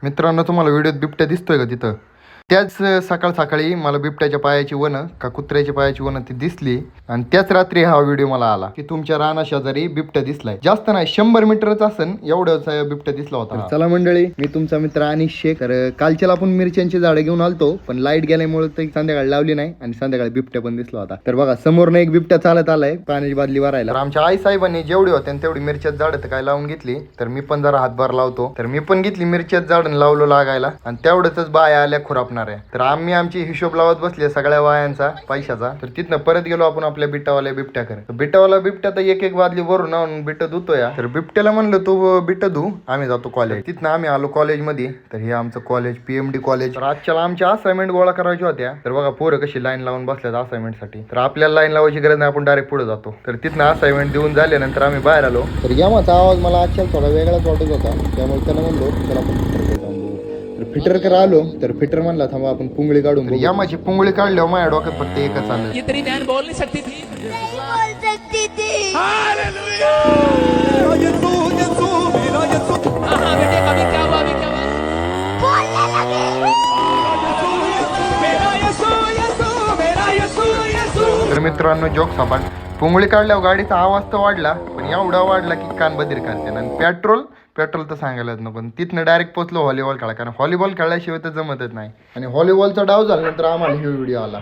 मित्रांनो, तुम्हाला व्हिडिओत बिबट्या दिसतोय का तिथं? त्याच सकाळ सकाळी मला बिबट्याच्या पायाची वनं का कुत्र्याच्या पायाची वनं ती दिसली आणि त्याच रात्री हा व्हिडिओ मला आला की तुमच्या राना शेजारी बिबट्या दिसलाय. जास्त नाही, 100 मीटरच असन एवढंच बिबट्या दिसला होता. चला मंडळी, मी तुमचा मित्र अनिश शेख. तर कालच्याला आपण मिरच्यांची झाडं घेऊन आलतो, पण लाईट गेल्यामुळे ते संध्याकाळी लावली नाही आणि संध्याकाळी बिबट्या पण दिसला होता. तर बघा, समोरनं एक बिबट्या चालत आलाय पाण्याची बादली भरायला. आमच्या आई साहेबांनी जेवढी होते तेवढी मिरच्यात झाडं तर काय लावून घेतली, तर मी पण जरा हातभार लावतो. तर मी पण घेतली मिरच्यात झाडं लावलो लागायला आणि तेवढंच बाया आल्या खुरापणार आहे. तर आम्ही आमची हिशोब लावत बसले सगळ्या वायांचा पैशाचा. तर तिथनं परत गेलो आपण आपल्या बिट्टावाल्या बिबट्याकडे. बिट्टावाला बिबट्या तर एक बादली भरून आणून बिट्ट धुतो या. तर बिबट्याला म्हणलं तू बिट्ट धु, आम्ही जातो कॉलेज. तिथनं आम्ही आलो कॉलेजमध्ये. तर हे आमचं कॉलेज PMD कॉलेज. तर आजच्याला आमच्या असाइनमेंट गोळा करायच्या होत्या. तर बघा पोरं कशी लाईन लावून बसल्यात असाइनमेंट साठी. तर आपल्याला लाईन लावायची गरज नाही, आपण डायरेक्ट पुढे जातो. तर तिथनं असाइनमेंट देऊन झाल्यानंतर आम्ही बाहेर आलो. तर यामाचा आवाज मला आजच्या थोडा वेगळाच वाटत होता, त्यामुळे त्याला म्हणलो चला आपण फिटर कर आलो. तर फिटर म्हणला थांबा आपण पुंगळी काढून. या माझी पुंगळी काढल्यावर माझ्या डोक्यात फक्त एकच आलं, ये तेरी बहन बोल नहीं सकती थी. बोल सकती थी. हालेलुया. यीशु यीशु मेरा यीशु. हाँ बेटे, अभी क्या हुआ, अभी क्या हुआ? बोलने लगे. मेरा यीशु यीशु मेरा यीशु यीशु. तर मित्रांनो, जोक सपाट. पुंगळी काढल्यावर गाडीचा आवाज तर वाढला, पण एवढा वाढला की कान बधीर करते. आणि पेट्रोल तर सांगायलाच नको. तिथनं डायरेक्ट पोचलो व्हॉलीबॉल खेळा, कारण व्हॉलीबॉल खेळल्याशिवाय तर जमतच नाही. आणि व्हॉलीबॉलचा डाव झाल्यानंतर आम्हाला हे व्हिडिओ आला.